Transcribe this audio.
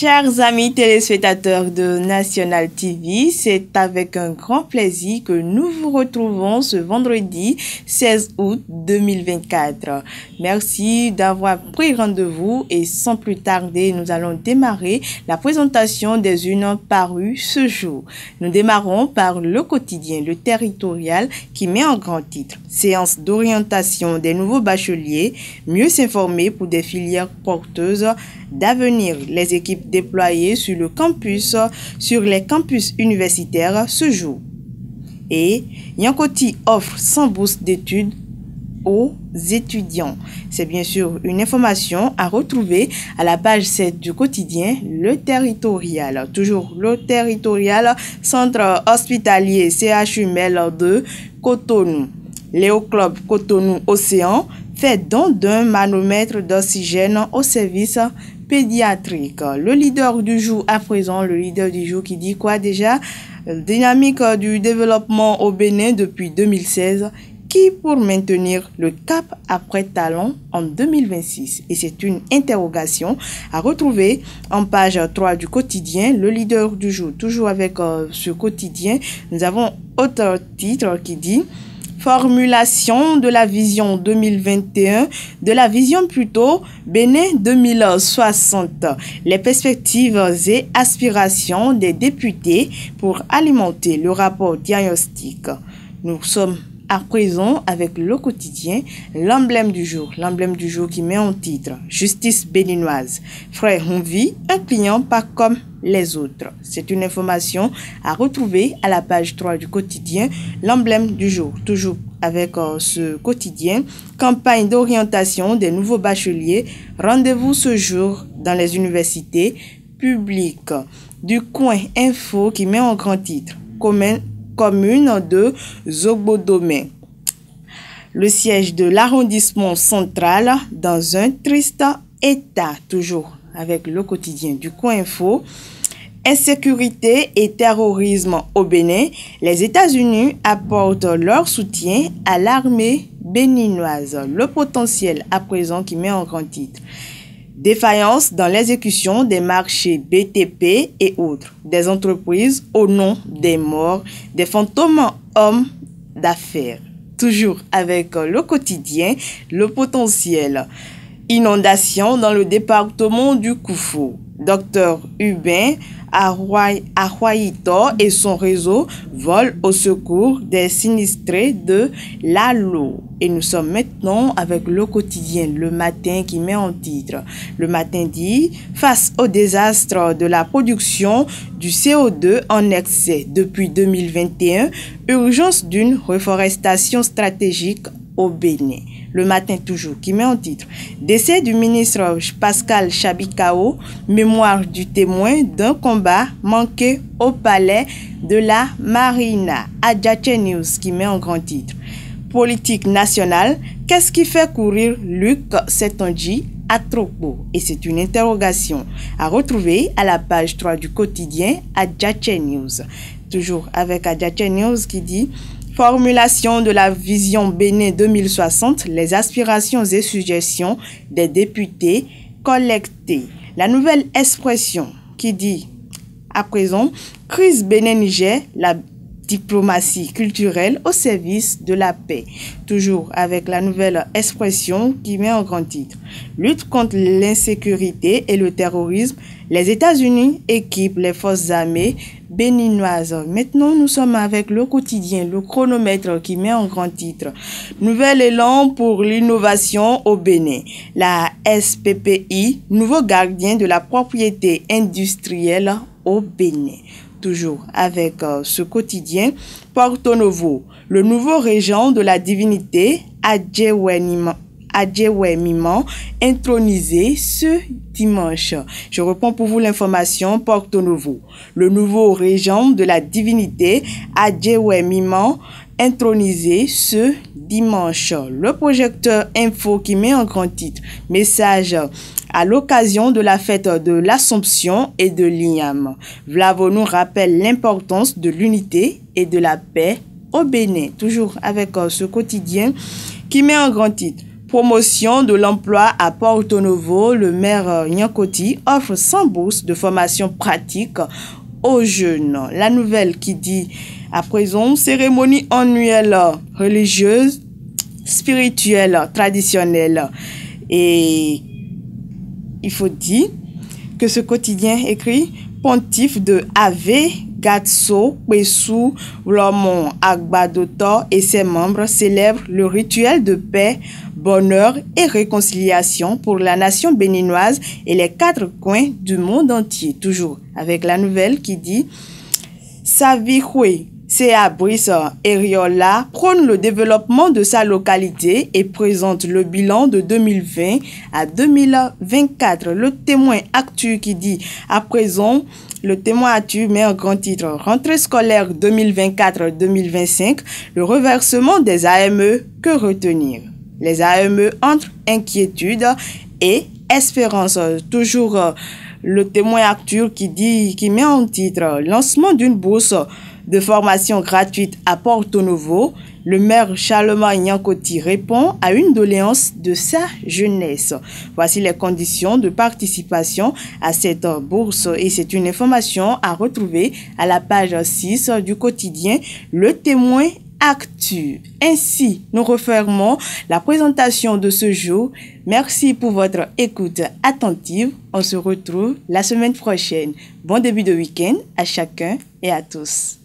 Chers amis téléspectateurs de National TV, c'est avec un grand plaisir que nous vous retrouvons ce vendredi 16 août 2024. Merci d'avoir pris rendez-vous et sans plus tarder, nous allons démarrer la présentation des unes parues ce jour. Nous démarrons par le quotidien, le territorial qui met en grand titre « Séance d'orientation des nouveaux bacheliers, mieux s'informer pour des filières porteuses d'avenir ». Les équipes déployées sur les campus universitaires ce jour. Et Yankoti offre 100 bourses d'études aux étudiants. C'est bien sûr une information à retrouver à la page 7 du quotidien Le Territorial. Toujours Le Territorial, centre hospitalier CHUML de Cotonou. Léo Club Cotonou Océan fait don d'un manomètre d'oxygène au service pédiatrique. Le leader du jour à présent, le leader du jour qui dit quoi déjà? Dynamique du développement au Bénin depuis 2016 qui pour maintenir le cap après talon en 2026. Et c'est une interrogation à retrouver en page 3 du quotidien, le leader du jour. Toujours avec ce quotidien, nous avons autre titre qui dit formulation de la vision 2021, de la vision plutôt Bénin 2060. Les perspectives et aspirations des députés pour alimenter le rapport diagnostic. Nous sommes à présent avec le quotidien, l'emblème du jour qui met en titre Justice béninoise. Frère Honvi, un client pas comme les autres. C'est une information à retrouver à la page 3 du quotidien, l'emblème du jour. Toujours avec ce quotidien, campagne d'orientation des nouveaux bacheliers. Rendez-vous ce jour dans les universités publiques. Du coin info qui met en grand titre commune de Zogbodomé. Le siège de l'arrondissement central dans un triste état. Toujours avec le quotidien du coin info. Insécurité et terrorisme au Bénin. Les États-Unis apportent leur soutien à l'armée béninoise. Le potentiel à présent qui met en grand titre. Défaillance dans l'exécution des marchés BTP et autres. Des entreprises au nom des morts, des fantômes hommes d'affaires. Toujours avec le quotidien, le potentiel. Inondation dans le département du Koufou. Docteur Hubin Ahuaïto et son réseau volent au secours des sinistrés de l'Allo. Et nous sommes maintenant avec le quotidien, le matin qui met en titre. Le matin dit, face au désastre de la production du CO2 en excès depuis 2021, urgence d'une reforestation stratégique au Bénin. Le matin toujours qui met en titre décès du ministre Pascal Chabicao, mémoire du témoin d'un combat manqué au palais de la Marina. Adjache News qui met en grand titre politique nationale, qu'est-ce qui fait courir Luc Setandji à Tropo? Et c'est une interrogation à retrouver à la page 3 du quotidien Adjache News. Toujours avec Adjache News qui dit formulation de la vision Bénin 2060, les aspirations et suggestions des députés collectées. La nouvelle expression qui dit à présent crise Bénin-Niger, la diplomatie culturelle au service de la paix. Toujours avec la nouvelle expression qui met en grand titre. Lutte contre l'insécurité et le terrorisme, les États-Unis équipent les forces armées béninoises. Maintenant, nous sommes avec le quotidien, le chronomètre qui met en grand titre. Nouvel élan pour l'innovation au Bénin. La SPPI, nouveau gardien de la propriété industrielle au Bénin. Toujours avec ce quotidien, Porto Novo, le nouveau régent de la divinité Adjewemiman intronisé ce dimanche. Je reprends pour vous l'information Porto Novo, le nouveau régent de la divinité Adjewemiman intronisé ce dimanche. Le projecteur info qui met en grand titre message à l'occasion de la fête de l'Assomption et de l'Igname. Vlavo nous rappelle l'importance de l'unité et de la paix au Bénin. Toujours avec ce quotidien qui met en grand titre Promotion de l'emploi à Porto Novo, le maire Nyankoti offre 100 bourses de formation pratique aux jeunes. La nouvelle qui dit à présent cérémonie annuelle religieuse, spirituelle, traditionnelle. Et il faut dire que ce quotidien écrit pontife de Ave Gatso, Pesu, Lomon, Agbadotor et ses membres célèbrent le rituel de paix, bonheur et réconciliation pour la nation béninoise et les 4 coins du monde entier. Toujours avec la nouvelle qui dit Savihwe Sea Brice Eriola prône le développement de sa localité et présente le bilan de 2020 à 2024. Le témoin actu qui dit à présent, le témoin actu met un grand titre. Rentrée scolaire 2024-2025, le reversement des AME, que retenir? Les AME entre inquiétude et espérance. Toujours le témoin actu qui met en titre lancement d'une bourse de formation gratuite à Porto Novo. Le maire Charlemagne Nyankoti répond à une doléance de sa jeunesse. Voici les conditions de participation à cette bourse et c'est une information à retrouver à la page 6 du quotidien Le Témoin Actu. Ainsi, nous refermons la présentation de ce jour. Merci pour votre écoute attentive. On se retrouve la semaine prochaine. Bon début de week-end à chacun et à tous.